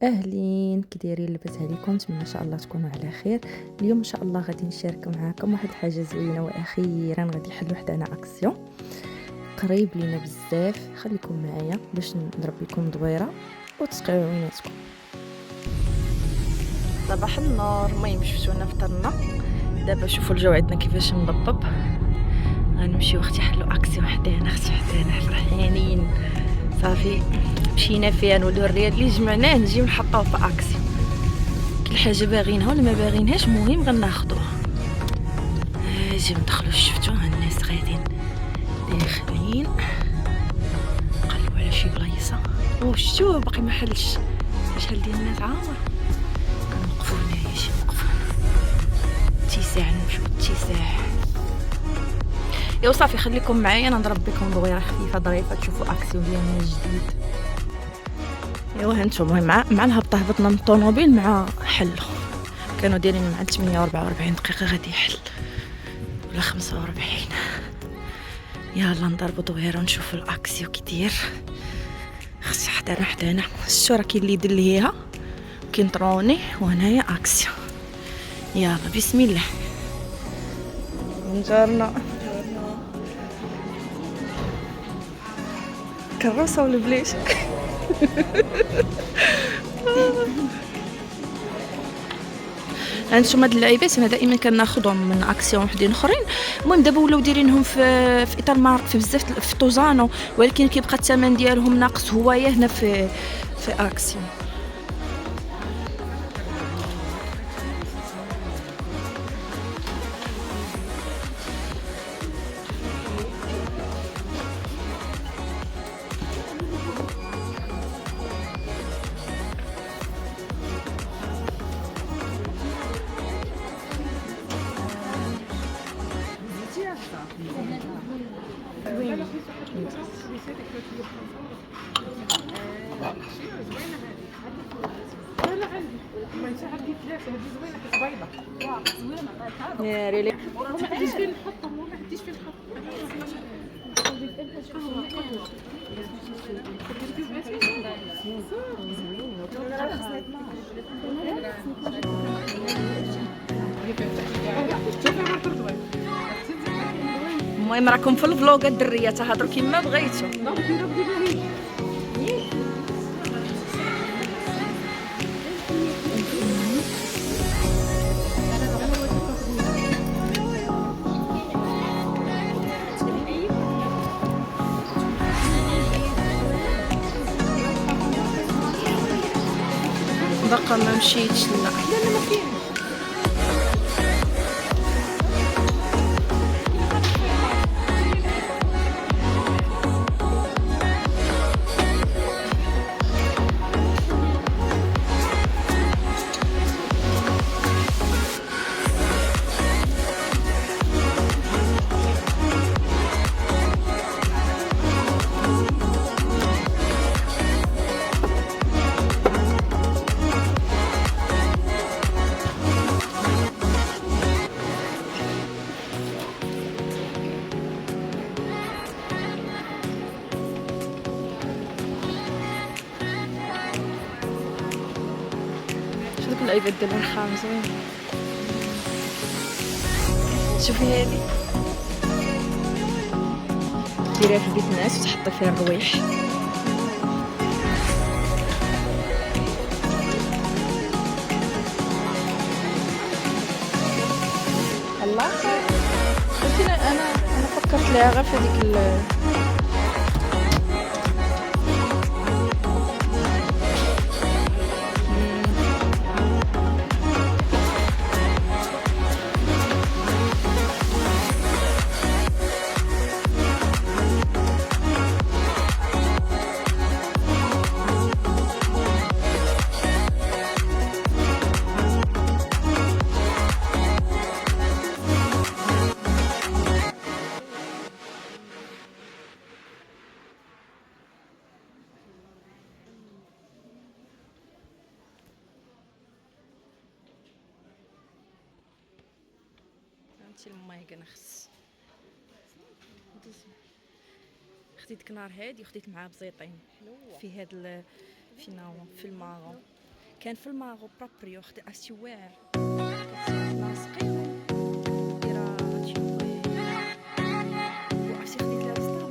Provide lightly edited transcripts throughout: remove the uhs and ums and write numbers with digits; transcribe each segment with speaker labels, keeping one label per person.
Speaker 1: اهلين كي دايرين لاباس عليكم؟ نتمنى ان شاء الله تكونوا على خير. اليوم ان شاء الله غادي نشارك معكم واحد الحاجه زوينه، واخيرا غادي يحل وحدنا اكسيون قريب لينا بزاف. خليكم معايا باش نضرب لكم دويره وتسقيو عيناتكم. صباح النور. المهم شفتونا فطرنا، دابا شوفوا الجو عندنا كيفاش مضبب. غنمشيو اختي حلو اكسيون حدانا، اختي حدانا فرحانين. صافي مشينا فيها نولوا الريال اللي جمعناه نجيو نحطوه في اكسيون. كل حاجه باغينها ولا ما باغينهاش مهم غناخدوها. اجي ندخلوا. شفتوها الناس غاديين داخلين قلبوا على شي بلايصه. وشتوه باقي ما حلش. شحال ديال الناس عامر كنوقفوا هنايا شي وقفوا اتساع نمشيو اتساع. يا صافي خليكم معايا انا نضرب بكم دويره خفيفه ظريفه تشوفوا اكسيون ديالنا الجديد. ايوا هانتوما مع الهبطه هبطنا من الطوموبيل مع حلو. كانوا دايرين مع 8:44 دقيقه غادي يحل ولا 45. يلا نضربوا دويره ونشوفوا الاكسيو كي داير. خص حدانا الشورى كاين اللي يدليها كينطروني وهنايا اكسيو. يلا بسم الله. نجرنا كراسه ولا بليش. هانتوما هاد اللعيبات انا دائما كناخذهم من اكسيون وحدين اخرين. المهم دابا ولاو دايرينهم في اطار مارك في بزاف في توزانو، ولكن كيبقى الثمن ديالهم ناقص هوايه هنا في اكسيون. يا ريلي
Speaker 2: ما حدش فين نحطهم، ما حدش فين نحط.
Speaker 1: المهم راكم في الفلوق الدريه تهضروا كيما بغيتو. باقا ما مشيتش. لا
Speaker 2: لا ما فيه.
Speaker 1: شوف ديك اللعيبات ديال الرخام زوين. شوفي هادي ديريها في بيت الناس وتحطي فيها الروايح. الله قلت انا فكرت لها غير في هذيك هانتي المايك نخص خديت كنار هادي وخديت معاه بزيطين في هاد فينا في الماغون. كان في الماغو بروبريو خدي اسي واعر لاصقين دايره هادشي واسي خديت لها ستار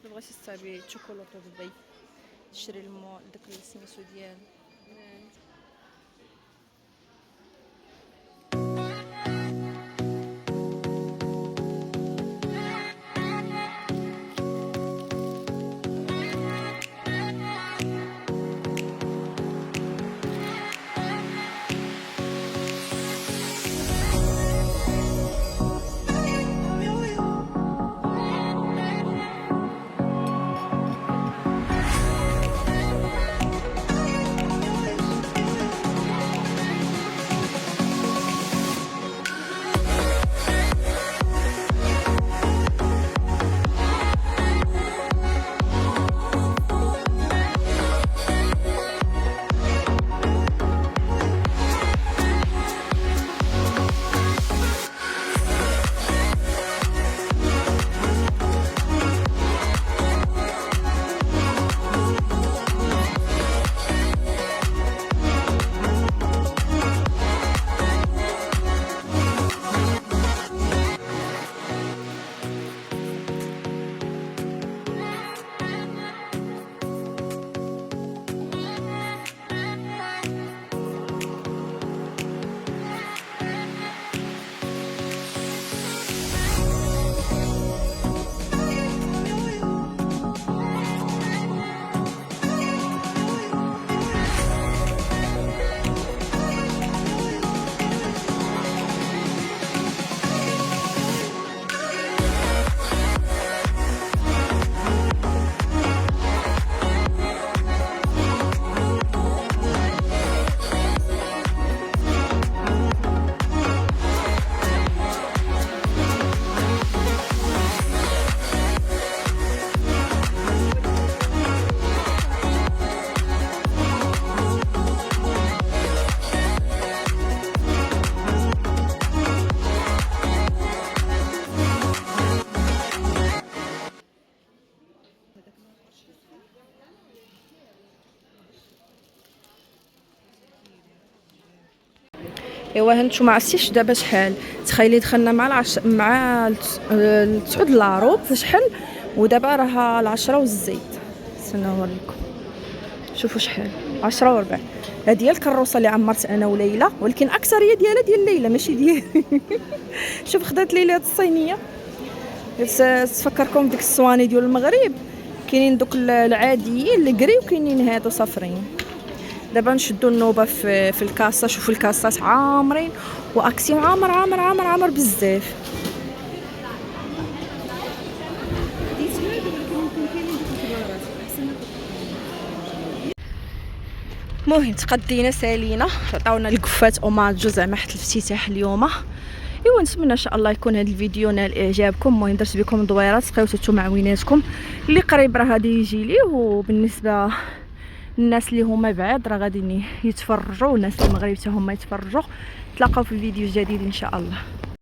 Speaker 1: بغيتي تصايبي شوكولاته دبي تشري المو داك السميتو ديال ايوا هانتوما عرفتيش دابا شحال تخيلي دخلنا مع 9 لاروب في شحال ودابا راه 10 والزيت. استناو نوريكم شوفوا شحال 10 و4. هذه هي الكروسه اللي عمرت انا وليلى، ولكن اكثريه ديالها ديال ليلى ماشي ديالي. شوف خدات ليلى هاد الصينيه تفكركم بديك الصواني ديال المغرب، كاينين دوك العاديين اللي كري وكاينين هادو صافرين. دابا نشدوا النوبه في الكاسه. شوفوا الكاسات عامرين واكسيون عامر عامر عامر عامر بزاف. المهم تقدينا سالينا، عطاونا القفات اوماجو زعما حتى الافتتاح اليوم. ايوا نتمنى ان شاء الله يكون هذا الفيديو نال اعجابكم. المهم درت بكم دويرات سقيوتو معويناتكم، اللي قريب راه غادي يجي ليه، وبالنسبه الناس اللي هما بعاد راه غادي يتفرجوا، والناس المغرب حتى هما يتفرجوا. تلاقاو في فيديو جديد ان شاء الله.